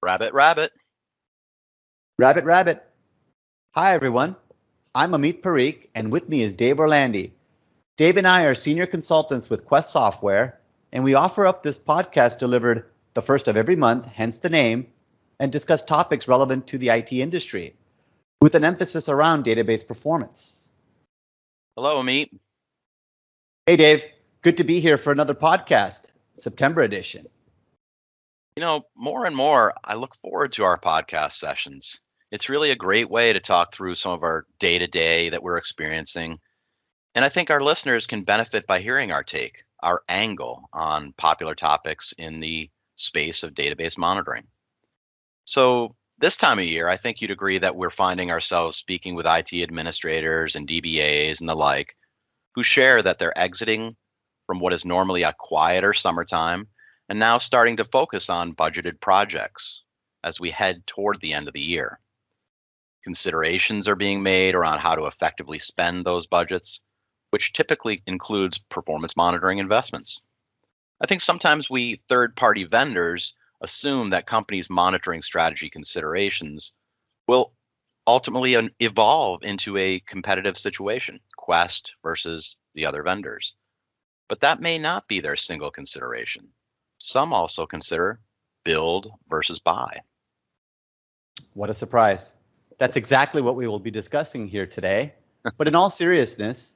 Rabbit, rabbit. Rabbit, rabbit. Hi, everyone. I'm Amit Parikh, and with me is Dave Orlandi. Dave and I are senior consultants with Quest Software, and we offer up this podcast delivered the first of every month, hence the name, and discuss topics relevant to the IT industry, with an emphasis around database performance. Hello, Amit. Hey, Dave. Good to be here for another podcast, September edition. More and more, I look forward to our podcast sessions. It's really a great way to talk through some of our day to day that we're experiencing. And I think our listeners can benefit by hearing our take, our angle on popular topics in the space of database monitoring. So, this time of year, I think you'd agree that we're finding ourselves speaking with IT administrators and DBAs and the like who share that they're exiting from what is normally a quieter summertime and now starting to focus on budgeted projects as we head toward the end of the year. Considerations are being made around how to effectively spend those budgets, which typically includes performance monitoring investments. I think sometimes we third-party vendors assume that companies' monitoring strategy considerations will ultimately evolve into a competitive situation, Quest versus the other vendors. But that may not be their single consideration. Some also consider build versus buy. What a surprise. That's exactly what we will be discussing here today. But in all seriousness,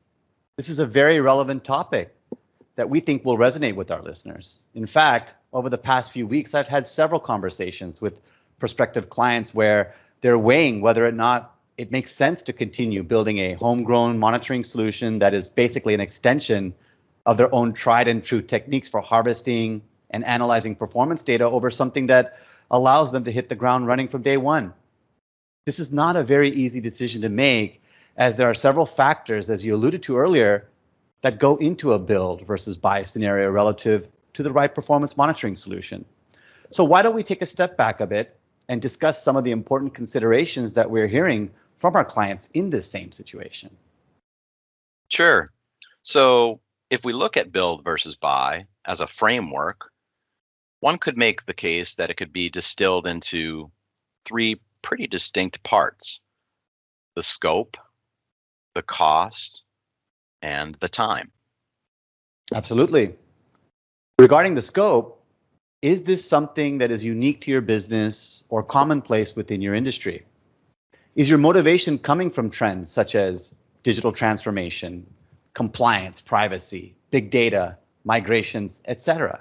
this is a very relevant topic that we think will resonate with our listeners. In fact, over the past few weeks, I've had several conversations with prospective clients where they're weighing whether or not it makes sense to continue building a homegrown monitoring solution that is basically an extension of their own tried and true techniques for harvesting and analyzing performance data over something that allows them to hit the ground running from day one. This is not a very easy decision to make, as there are several factors, as you alluded to earlier, that go into a build versus buy scenario relative to the right performance monitoring solution. So why don't we take a step back a bit and discuss some of the important considerations that we're hearing from our clients in this same situation? Sure. So if we look at build versus buy as a framework, one could make the case that it could be distilled into three pretty distinct parts: the scope, the cost, and the time. Absolutely. Regarding the scope, is this something that is unique to your business or commonplace within your industry? Is your motivation coming from trends such as digital transformation, compliance, privacy, big data, migrations, etc.?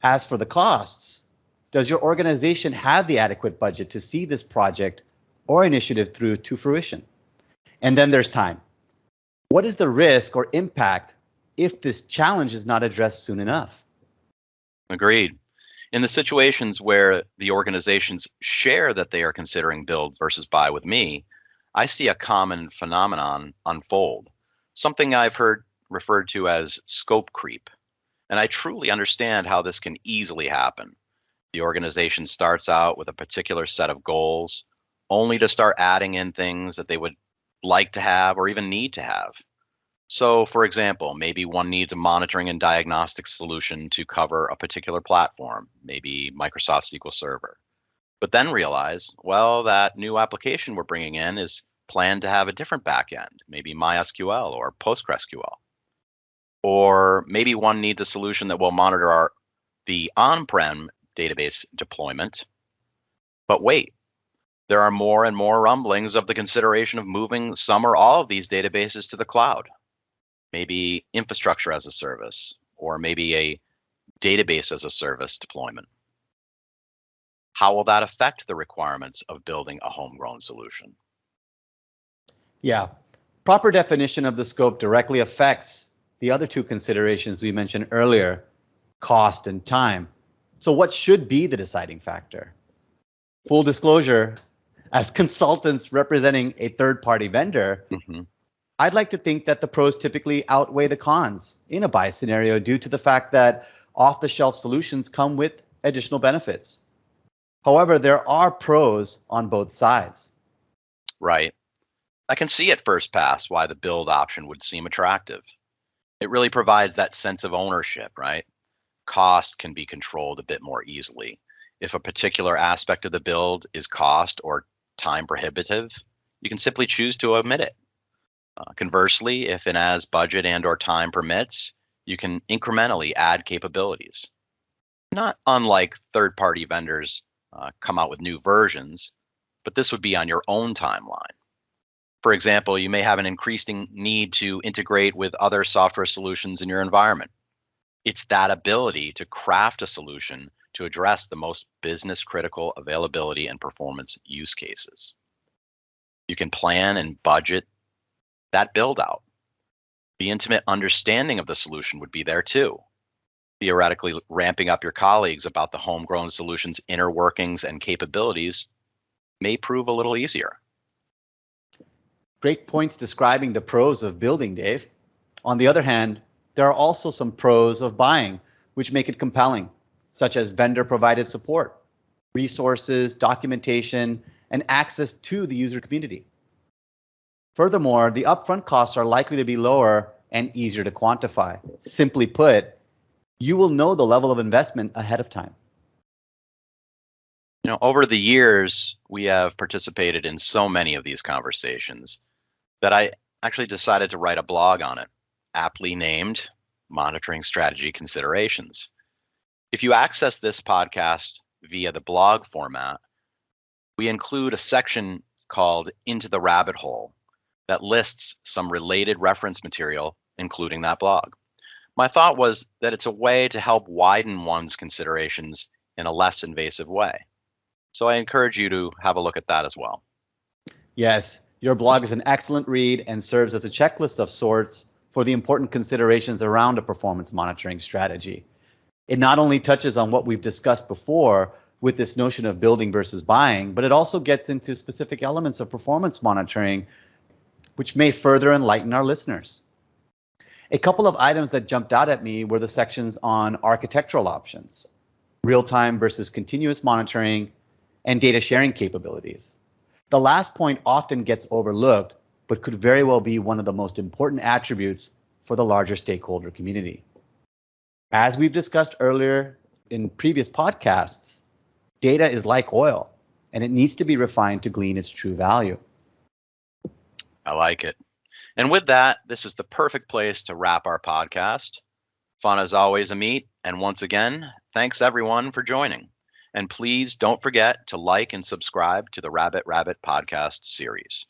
As for the costs, does your organization have the adequate budget to see this project or initiative through to fruition? And then there's time. What is the risk or impact if this challenge is not addressed soon enough? Agreed. In the situations where the organizations share that they are considering build versus buy with me, I see a common phenomenon unfold, something I've heard referred to as scope creep. And I truly understand how this can easily happen. The organization starts out with a particular set of goals, only to start adding in things that they would like to have or even need to have. So, for example, maybe one needs a monitoring and diagnostic solution to cover a particular platform, maybe Microsoft SQL Server, but then realize, well, that new application we're bringing in is planned to have a different backend, maybe MySQL or PostgreSQL. Or maybe one needs a solution that will monitor the on-prem database deployment. But wait, there are more and more rumblings of the consideration of moving some or all of these databases to the cloud. Maybe infrastructure as a service, or maybe a database as a service deployment. How will that affect the requirements of building a homegrown solution? Yeah, proper definition of the scope directly affects the other two considerations we mentioned earlier, cost and time. So what should be the deciding factor? Full disclosure, as consultants representing a third-party vendor, I'd like to think that the pros typically outweigh the cons in a buy scenario due to the fact that off-the-shelf solutions come with additional benefits. However, there are pros on both sides. Right. I can see at first pass why the build option would seem attractive. It really provides that sense of ownership, right? Cost can be controlled a bit more easily, If a particular aspect of the build is cost or time prohibitive, you can simply choose to omit it. Conversely, if and as budget and or time permits, you can incrementally add capabilities. Not unlike third-party vendors come out with new versions, but this would be on your own timeline. For example, you may have an increasing need to integrate with other software solutions in your environment. It's that ability to craft a solution to address the most business critical availability and performance use cases. You can plan and budget that build out. The intimate understanding of the solution would be there too. Theoretically, ramping up your colleagues about the homegrown solution's inner workings and capabilities may prove a little easier. Great points describing the pros of building, Dave. On the other hand, there are also some pros of buying, which make it compelling, such as vendor-provided support, resources, documentation, and access to the user community. Furthermore, the upfront costs are likely to be lower and easier to quantify. Simply put, you will know the level of investment ahead of time. Over the years, we have participated in so many of these conversations that I actually decided to write a blog on it, aptly named Monitoring Strategy Considerations. If you access this podcast via the blog format, we include a section called Into the Rabbit Hole that lists some related reference material, including that blog. My thought was that it's a way to help widen one's considerations in a less invasive way. So I encourage you to have a look at that as well. Yes, your blog is an excellent read and serves as a checklist of sorts for the important considerations around a performance monitoring strategy. It not only touches on what we've discussed before with this notion of building versus buying, but it also gets into specific elements of performance monitoring, which may further enlighten our listeners. A couple of items that jumped out at me were the sections on architectural options, real-time versus continuous monitoring, and data sharing capabilities. The last point often gets overlooked, but could very well be one of the most important attributes for the larger stakeholder community. As we've discussed earlier in previous podcasts, data is like oil, and it needs to be refined to glean its true value. I like it. And with that, this is the perfect place to wrap our podcast. Fun as always, Amit. And once again, thanks everyone for joining. And please don't forget to like and subscribe to the Rabbit Rabbit podcast series.